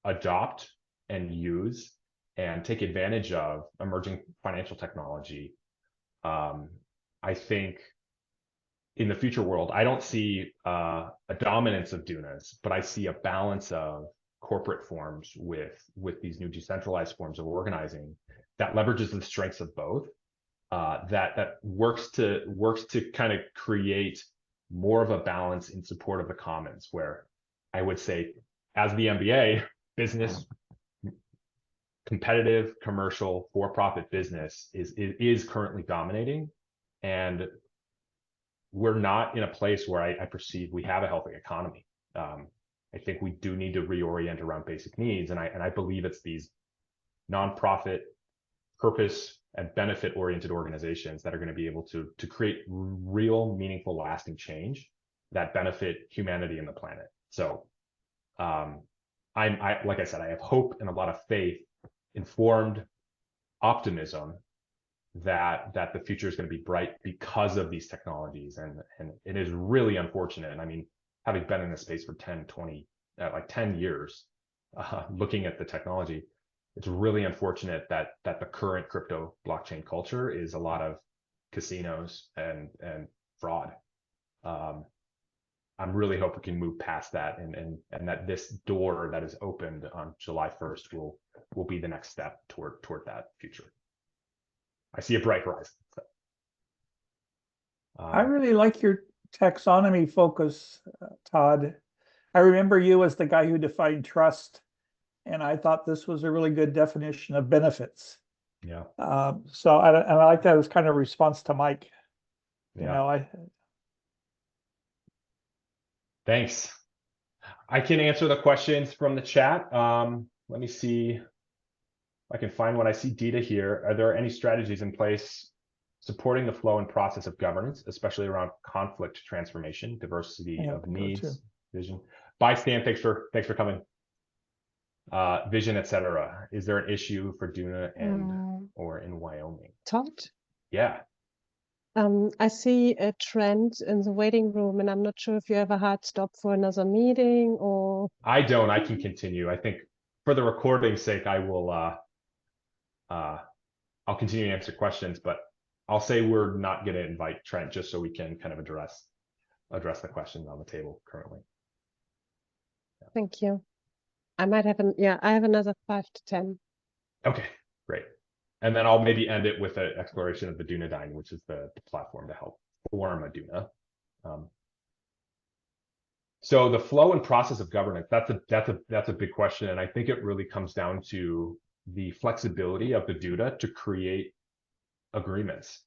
adopt and use and take advantage of emerging financial technology. I think in the future world, I don't see a dominance of DUNAs, but I see a balance of corporate forms with these new decentralized forms of organizing that leverages the strengths of both, that works to kind of create more of a balance in support of the commons, where I would say, as the MBA, business, competitive, commercial, for-profit business is currently dominating, and we're not in a place where I perceive we have a healthy economy. I think we do need to reorient around basic needs, and I believe it's these nonprofit, purpose and benefit oriented organizations that are going to be able to create real, meaningful, lasting change that benefit humanity and the planet. So I like I said, I have hope and a lot of faith, informed optimism that the future is going to be bright because of these technologies, and it is really unfortunate. And I mean, having been in this space for 10 years, looking at the technology, it's really unfortunate that the current crypto blockchain culture is a lot of casinos and fraud. I'm really hoping we can move past that, and that this door that is opened on July 1st will be the next step toward that future. I see a bright horizon. So. I really like your taxonomy focus, Todd. I remember you as the guy who defined trust, and I thought this was a really good definition of benefits. Yeah. So I like that as kind of response to Mike. Yeah. You know, Thanks. I can answer the questions from the chat. Let me see if I can find one. I see Dita here. Are there any strategies in place supporting the flow and process of governance, especially around conflict transformation, diversity of needs, vision? Bye, Stan. Thanks for coming. Vision, etc. Is there an issue for DUNA or in Wyoming? Todd? Yeah. I see a trend in the waiting room, and I'm not sure if you ever had stop for another meeting or. I don't. I can continue. I think for the recording's sake, I will. I'll continue to answer questions, but I'll say we're not going to invite Trent just so we can kind of address the questions on the table currently. Yeah. Thank you. I might have I have another 5 to 10. Okay, great. And then I'll maybe end it with an exploration of the DUNA, which is the platform to help form a DUNA. So the flow and process of governance, that's a big question. And I think it really comes down to the flexibility of the DUNA to create agreements.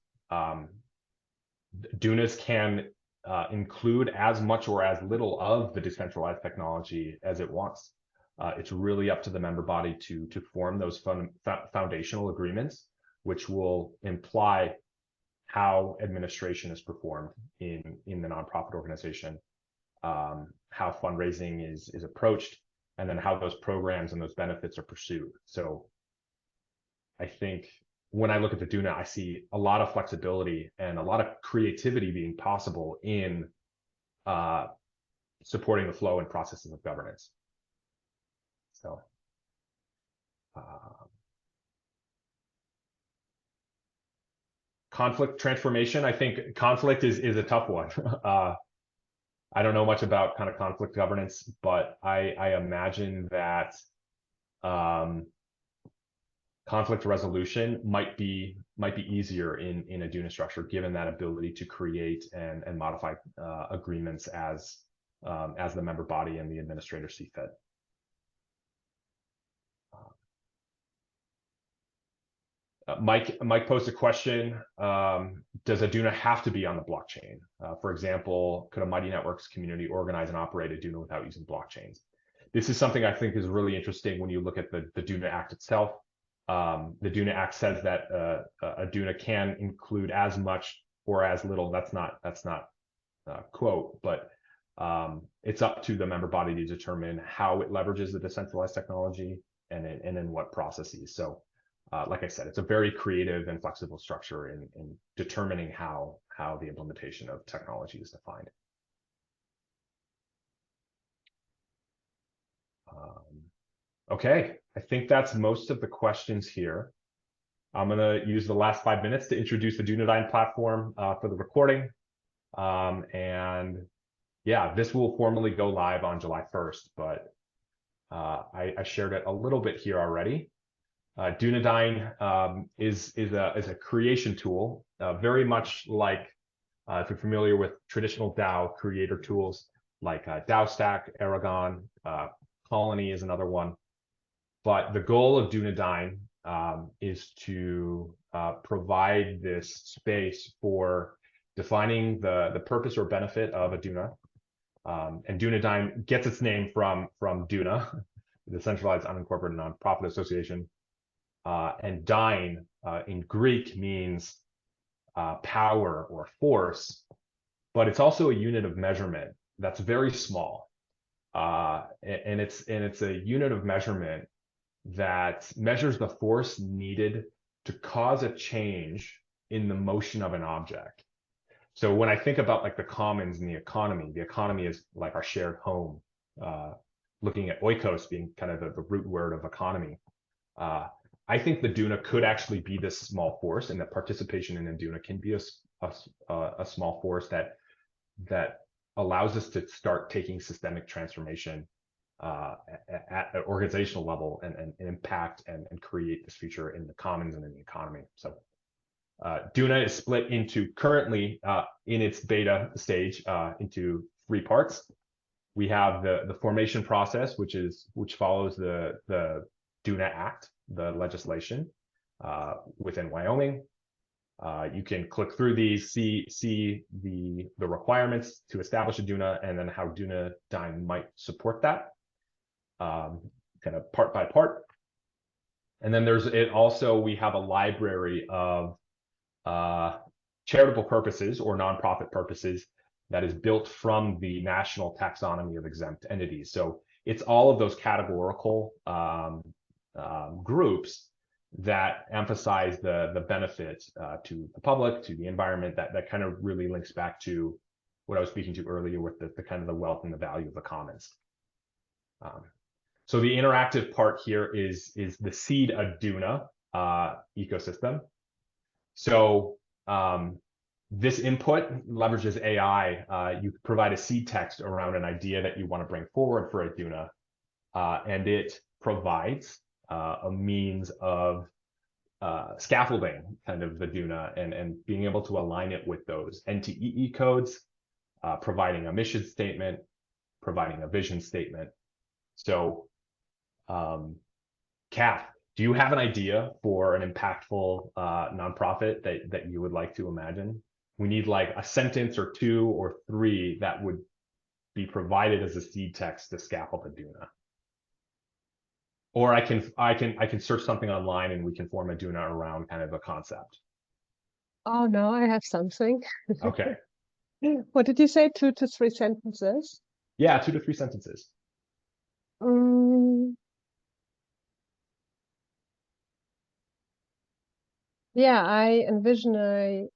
DUNAs can include as much or as little of the decentralized technology as it wants. It's really up to the member body to form those foundational agreements, which will imply how administration is performed in the nonprofit organization, how fundraising is approached, and then how those programs and those benefits are pursued. So I think when I look at the DUNA, I see a lot of flexibility and a lot of creativity being possible in supporting the flow and processes of governance. So conflict transformation. I think conflict is a tough one. I don't know much about kind of conflict governance, but I imagine that conflict resolution might be easier in a DUNA structure, given that ability to create and modify agreements as the member body and the administrator see fit. Mike posed a question. Does a DUNA have to be on the blockchain? For example, could a Mighty Networks community organize and operate a DUNA without using blockchains? This is something I think is really interesting when you look at the DUNA Act itself. The DUNA Act says that a DUNA can include as much or as little. That's not quote, but it's up to the member body to determine how it leverages the decentralized technology and in what processes. So, like I said, it's a very creative and flexible structure in determining how the implementation of technology is defined. Okay, I think that's most of the questions here. I'm going to use the last 5 minutes to introduce the DUNA platform for the recording. And yeah, this will formally go live on July 1st, but I shared it a little bit here already. DUNA is a creation tool, very much like if you're familiar with traditional DAO creator tools like DAOstack, Aragon, Colony is another one. But the goal of DUNA is to provide this space for defining the purpose or benefit of a DUNA. And DUNA gets its name from DUNA, the Decentralized Unincorporated Nonprofit Association. And dyne in Greek means power or force, but it's also a unit of measurement that's very small. And it's a unit of measurement that measures the force needed to cause a change in the motion of an object. So when I think about like the commons and the economy is like our shared home. Looking at oikos being kind of the root word of economy. I think the DUNA could actually be this small force, and that participation in a DUNA can be a small force that allows us to start taking systemic transformation at an organizational level and impact and create this future in the commons and in the economy. So DUNA is split into currently in its beta stage into 3 parts. We have the formation process, which follows the DUNA Act, the legislation within Wyoming. You can click through these, see the requirements to establish a DUNA, and then how DUNA might support that, kind of part by part. And then we have a library of charitable purposes or nonprofit purposes that is built from the national taxonomy of exempt entities. So it's all of those categorical groups that emphasize the benefit to the public, to the environment, that kind of really links back to what I was speaking to earlier with the kind of the wealth and the value of the commons. So the interactive part here is the seed a DUNA ecosystem. So this input leverages AI. You provide a seed text around an idea that you want to bring forward for a DUNA, and it provides a means of scaffolding kind of the DUNA and being able to align it with those NTEE codes, providing a mission statement, providing a vision statement. So, Kath, do you have an idea for an impactful nonprofit that you would like to imagine? We need like a sentence or 2 or 3 that would be provided as a seed text to scaffold a DUNA. Or I can search something online and we can form a DUNA around kind of a concept. Oh no, I have something. Okay. What did you say? 2 to 3 sentences? Yeah, 2 to 3 sentences. Yeah, I envision a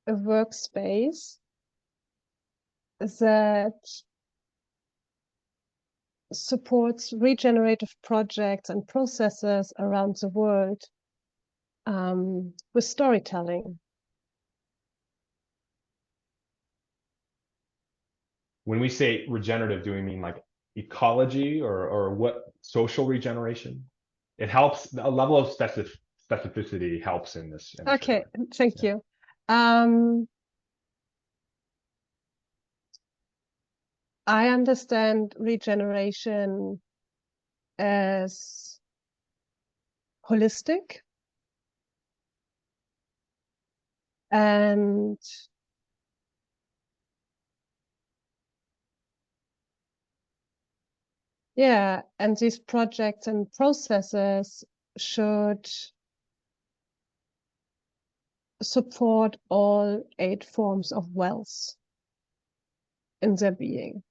workspace that supports regenerative projects and processes around the world with storytelling. when we say regenerative, do we mean like ecology or what, social regeneration? It helps, a level of specificity helps in this. Okay, thank Yeah. you. I understand regeneration as holistic and yeah, and these projects and processes should support all 8 forms of wealth in their being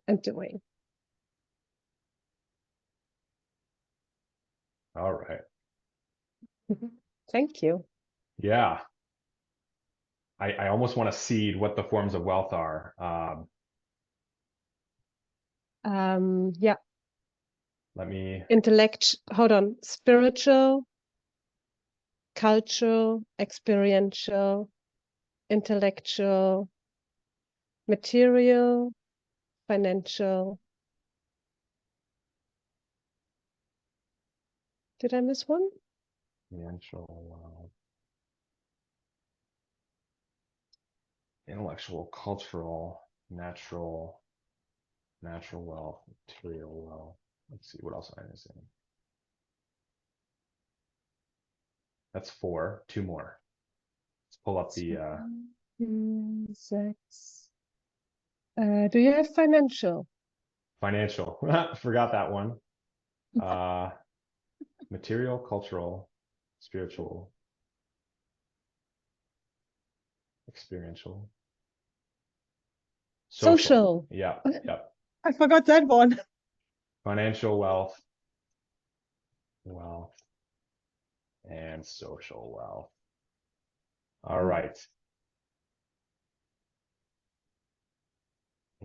and doing. All right. Thank you. Yeah. I almost want to seed what the forms of wealth are. Yeah, Let me, hold on, spiritual, cultural, experiential, intellectual, material, financial. Did I miss one? financial, intellectual, cultural, natural wealth, material wealth. Let's see, what else am I missing? That's 4, 2 more. Let's pull up the, 6. Do you have financial? financial. Forgot that one. Material, cultural, spiritual, experiential, Social. Yeah, yep. I forgot that one. Financial wealth, and social wealth. All right.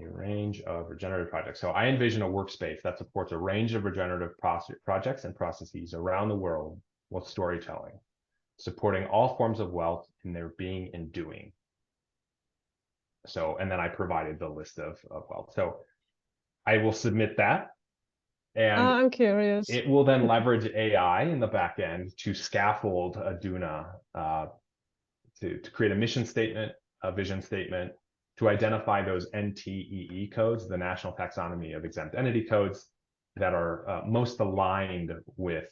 A range of regenerative projects. So I envision a workspace that supports a range of regenerative projects and processes around the world with storytelling, supporting all forms of wealth in their being and doing. So, and then I provided the list of wealth. So I will submit that, and I'm curious. it will then leverage AI in the back end to scaffold a DUNA, to create a mission statement, a vision statement, to identify those NTEE codes, the National Taxonomy of Exempt Entity codes, that are most aligned with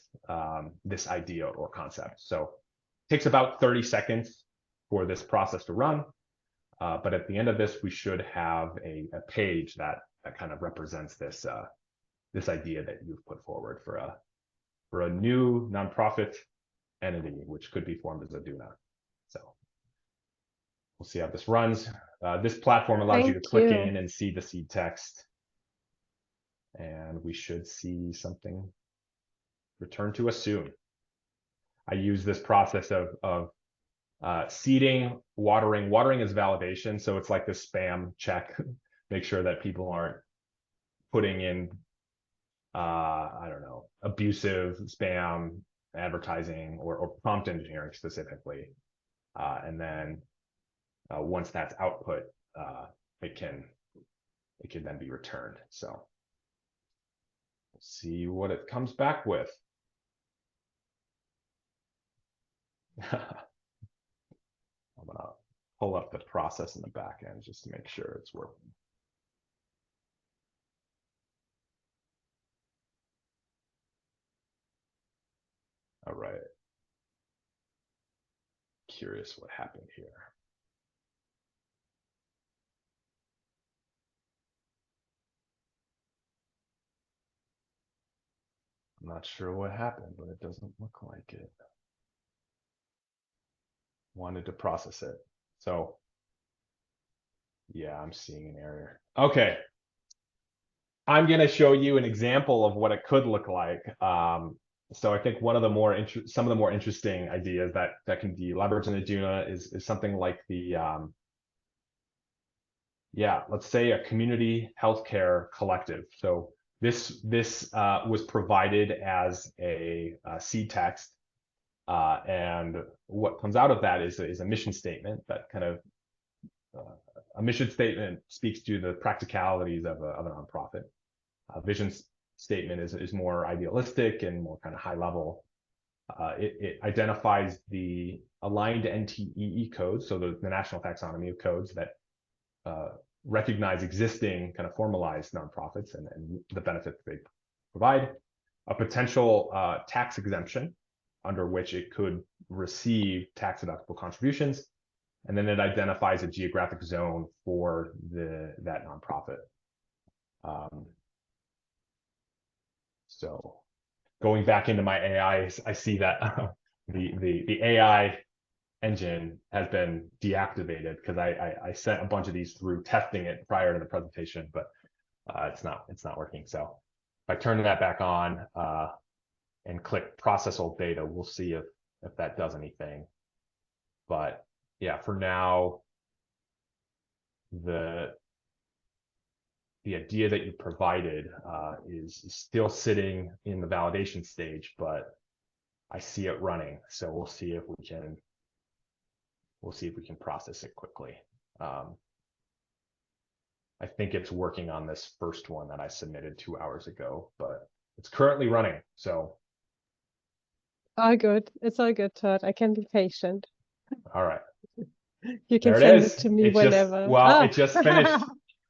this idea or concept. So it takes about 30 seconds for this process to run. But at the end of this, we should have a page that kind of represents this this idea that you've put forward for a new nonprofit entity, which could be formed as a DUNA. So we'll see how this runs. This platform allows you to click in and see the seed text, and we should see something return to us soon. I use this process of seeding, watering. Watering is validation, so it's like this spam check. Make sure that people aren't putting in, I don't know, abusive spam advertising or prompt engineering specifically. And then once that's output, it can then be returned. So we'll see what it comes back with. I'm gonna pull up the process in the back end just to make sure it's working. All right. Curious what happened here. I'm not sure what happened, but it doesn't look like it. Wanted to process it. So yeah, I'm seeing an error. Okay. I'm going to show you an example of what it could look like. So I think one of the some of the more interesting ideas that can be leveraged in the DUNA is something like the, let's say a community healthcare collective. So this was provided as a seed text, and what comes out of that is a mission statement that kind of a mission statement speaks to the practicalities of a nonprofit. A vision statement is more idealistic and more kind of high level. It identifies the aligned NTEE codes, so the national taxonomy of codes that recognize existing kind of formalized nonprofits and the benefits they provide, a potential tax exemption under which it could receive tax deductible contributions, and then it identifies a geographic zone for that nonprofit. So going back into my AI, I see that the AI engine has been deactivated because I sent a bunch of these through testing it prior to the presentation, but it's not working. So if I turn that back on and click process old data, we'll see if that does anything. But yeah, for now, the idea that you provided is still sitting in the validation stage, but I see it running. So we'll see if we can process it quickly. I think it's working on this first one that I submitted 2 hours ago, but it's currently running. So All good. It's all good, Todd. I can be patient. all right. You can There it send is. it to me It just, whenever. well, it just finished.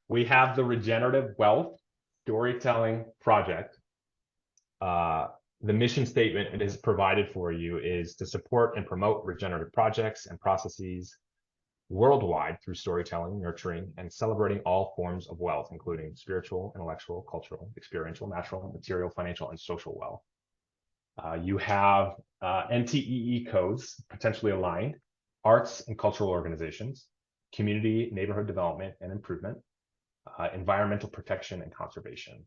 We have the regenerative wealth storytelling project. The mission statement it is provided for you is to support and promote regenerative projects and processes worldwide through storytelling, nurturing, and celebrating all forms of wealth, including spiritual, intellectual, cultural, experiential, natural, material, financial, and social wealth. You have NTEE codes potentially aligned, arts and cultural organizations, community, neighborhood development and improvement, environmental protection and conservation.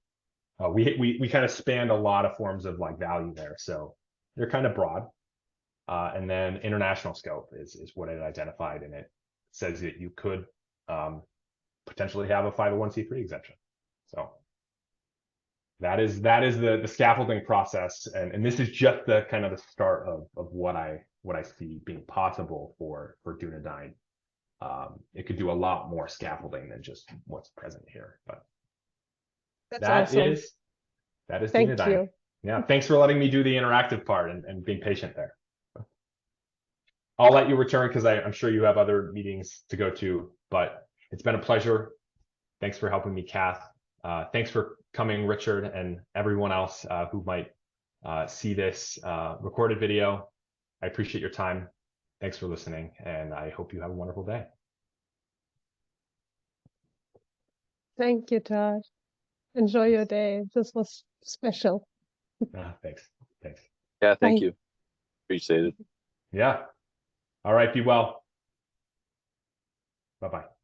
We kind of spanned a lot of forms of like value there, so they're kind of broad. And then international scope is what it identified, and it says that you could potentially have a 501c3 exemption. So that is the scaffolding process, and this is just the kind of the start of what I see being possible for DUNA. It could do a lot more scaffolding than just what's present here, but That's that awesome. is Thank DUNA. you. Yeah, thanks for letting me do the interactive part and being patient there. I'll let you return because I'm sure you have other meetings to go to, but it's been a pleasure. Thanks for helping me, Kath. Thanks for coming, Richard, and everyone else who might see this recorded video. I appreciate your time. Thanks for listening, and I hope you have a wonderful day. Thank you, Todd. Enjoy your day. This was special. Thanks. Yeah, thank Bye. you. Appreciate it. Yeah. All right, be well. Bye-bye.